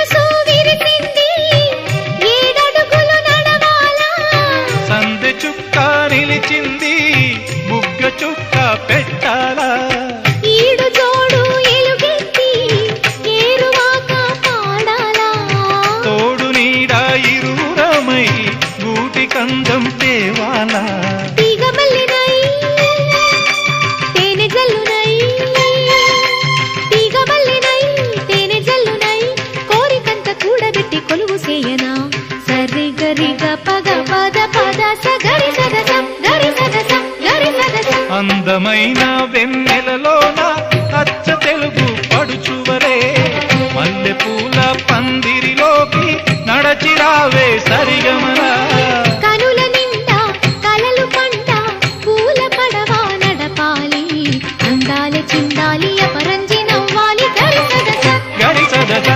మనసు విరిసింది ఏడడుగులు నడవాలా సందె చుక్క నిలిచింది బుగ్గ చుక్క పెట్టాలా ఈడు జోడు ఎలుగెత్తి ఏరువాక పాడాలా తోడు నీడ ఇరువురమై గూటి కందం తేవాలా తీగ మల్లినై తేనె జల్లునై తీగ మల్లినై తేనె జల్లునై కోరికంత కూడబెట్టి కొలువు సేయనా సరి గరిగ పగ పద పద సగరి సదస గరి సదస గరి సదస అందమైన వెన్నెలలోన అచ్చ తెలుగు పడుచువరే మల్లె పూల పందిరిలోకి నడచిరావే సరిగమరా కనుల నిండా కలలు పంట పూల పడవా నడపాలి అందాల చిందాలి అపరంజి నవ్వాలి గరి సదస గరి సదస